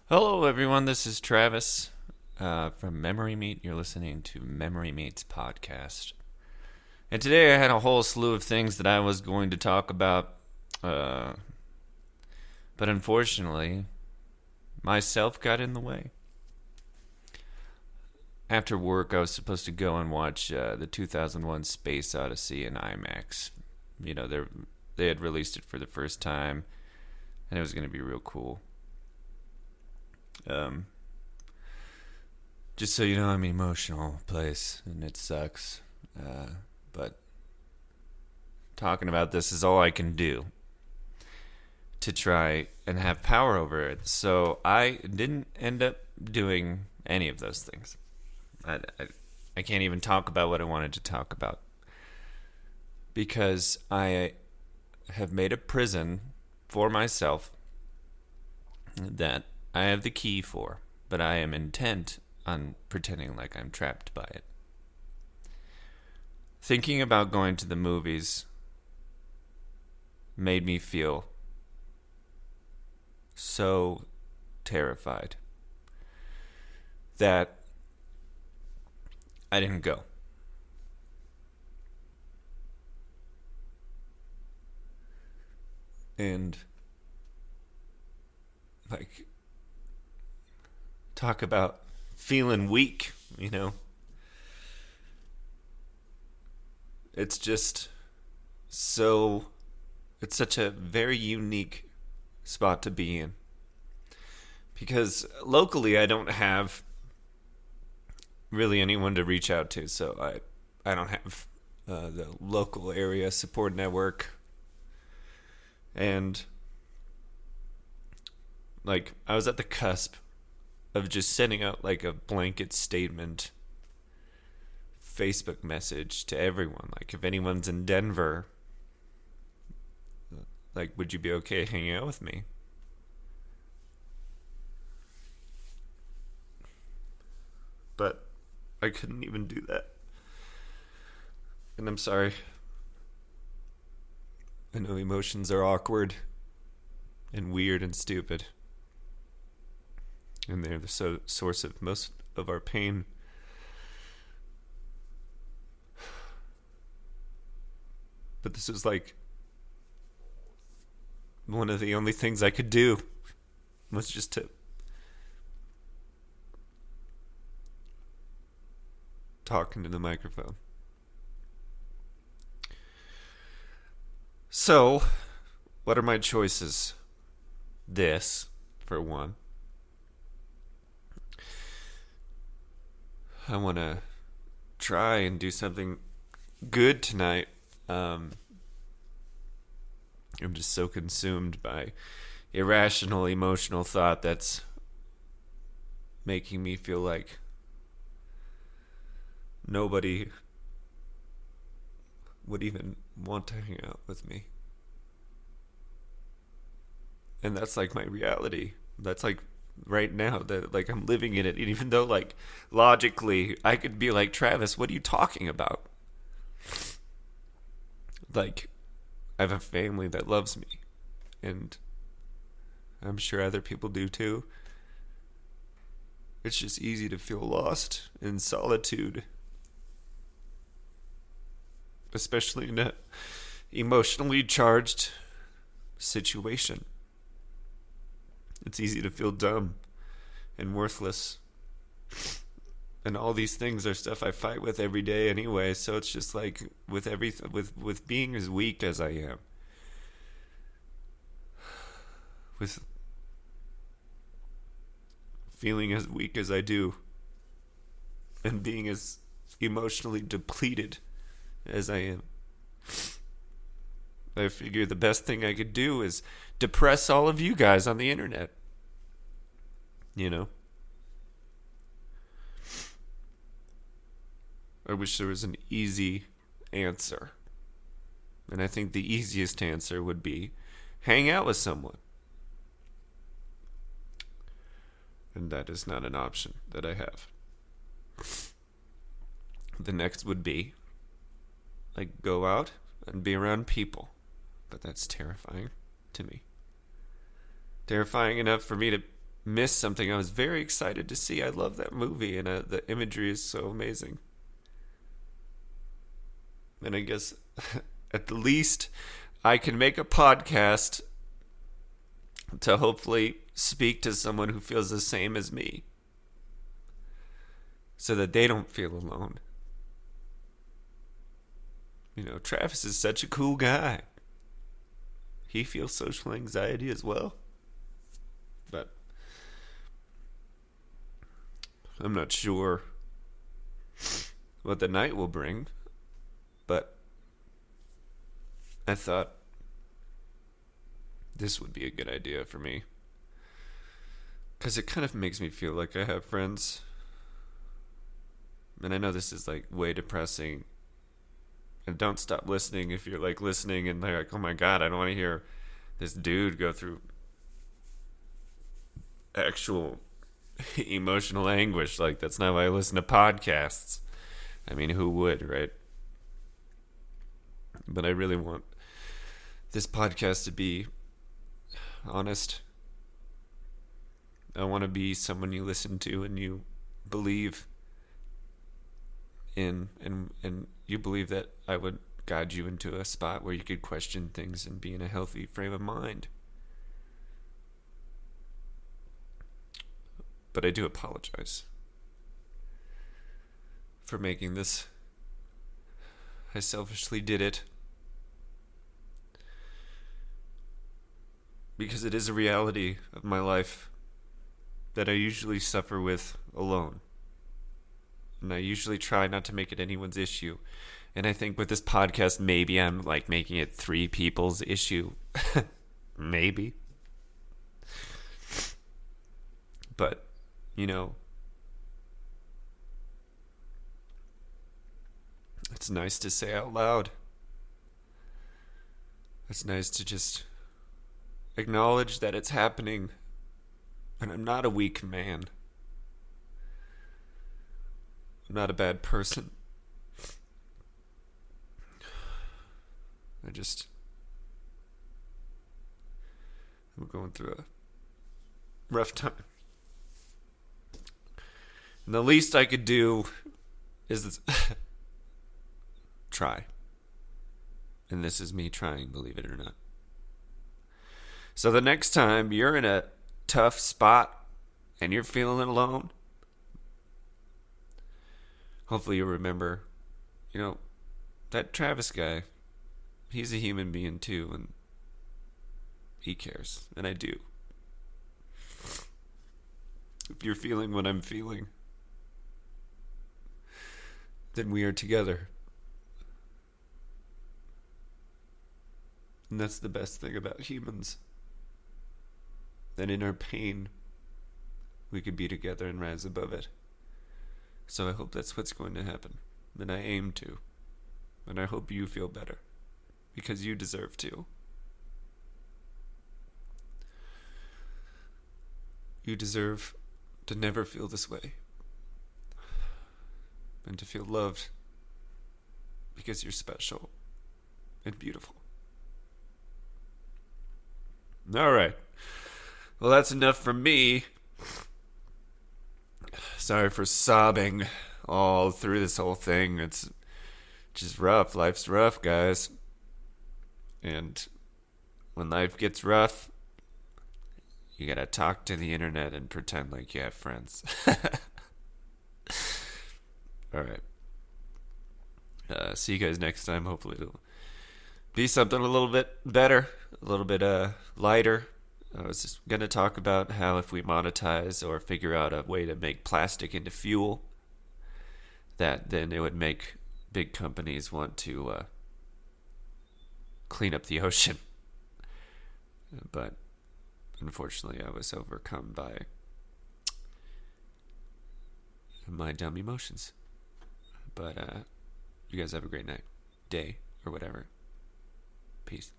Hello, everyone. This is Travis from Memory Meat. You're listening to Memory Meat's podcast. And today I had a whole slew of things that I was going to talk about, uh, but unfortunately, myself got in the way. After work, I was supposed to go and watch the 2001 Space Odyssey in IMAX. They had released it for the first time, and it was going to be real cool. Um, just so you know, I'm an emotional place, and it sucks. But talking about this is all I can do to try and have power over it. So I didn't end up doing any of those things. I can't even talk about what I wanted to talk about because I have made a prison for myself that I have the key for, but I am intent on pretending like I'm trapped by it. Thinking about going to the movies made me feel so terrified that I didn't go. And, talk about feeling weak, It's just so, it's such a very unique spot to be in. Because locally, I don't have really anyone to reach out to, so I don't have the local area support network. And, I was at the cusp of just sending out, a blanket statement Facebook message to everyone. If anyone's in Denver, would you be okay hanging out with me? But I couldn't even do that. And I'm sorry. I know emotions are awkward and weird and stupid. And they're the source of most of our pain. But this was one of the only things I could do was just to talk into the microphone. So, what are my choices? This, for one. I want to try and do something good tonight. I'm just so consumed by irrational emotional thought that's making me feel like nobody would even want to hang out with me. And that's my reality. That's right now that I'm living in it. And even though logically I could be like, Travis, what are you talking about? I have a family that loves me, and I'm sure other people do too. It's just easy to feel lost in solitude, especially in an emotionally charged situation. It's easy to feel dumb and worthless. And all these things are stuff I fight with every day anyway, so it's just with everything, with being as weak as I am, with feeling as weak as I do, and being as emotionally depleted as I am, I figure the best thing I could do is depress all of you guys on the internet. I wish there was an easy answer. And I think the easiest answer would be hang out with someone. And that is not an option that I have. The next would be go out and be around people. But that's terrifying to me. Terrifying enough for me to miss something I was very excited to see. I love that movie, and the imagery is so amazing. And I guess at the least I can make a podcast to hopefully speak to someone who feels the same as me, so that they don't feel alone. You know, Travis is such a cool guy. He feels social anxiety as well. But I'm not sure what the night will bring. But I thought this would be a good idea for me, because it kind of makes me feel like I have friends. And I know this is like way depressing. And don't stop listening if you're like listening and they're like, oh my God, I don't want to hear this dude go through actual emotional anguish. Like, that's not why I listen to podcasts. I mean, who would, right? But I really want this podcast to be honest. I want to be someone you listen to and you believe in, and you believe that I would guide you into a spot where you could question things and be in a healthy frame of mind. But I do apologize for making this. I selfishly did it because it is a reality of my life that I usually suffer with alone. And I usually try not to make it anyone's issue. And I think with this podcast, maybe I'm like making it 3 people's issue. Maybe. But, you know, it's nice to say out loud. It's nice to just acknowledge that it's happening. And I'm not a weak man. I'm not a bad person. I'm going through a rough time. And the least I could do is try. And this is me trying, believe it or not. So the next time you're in a tough spot and you're feeling alone, hopefully you'll remember, you know, that Travis guy, he's a human being too, and he cares, and I do. If you're feeling what I'm feeling, then we are together. And that's the best thing about humans. That in our pain, we could be together and rise above it. So I hope that's what's going to happen. And I aim to. And I hope you feel better. Because you deserve to. You deserve to never feel this way. And to feel loved. Because you're special. And beautiful. Alright. Well, that's enough from me. Sorry for sobbing all through this whole thing. It's just rough. Life's rough, guys. And when life gets rough, you gotta talk to the internet and pretend like you have friends. Alright. See you guys next time. Hopefully it'll be something a little bit better, a little bit lighter. I was just going to talk about how if we monetize or figure out a way to make plastic into fuel, that then it would make big companies want to clean up the ocean. But unfortunately, I was overcome by my dumb emotions. But you guys have a great night, day, or whatever. Peace.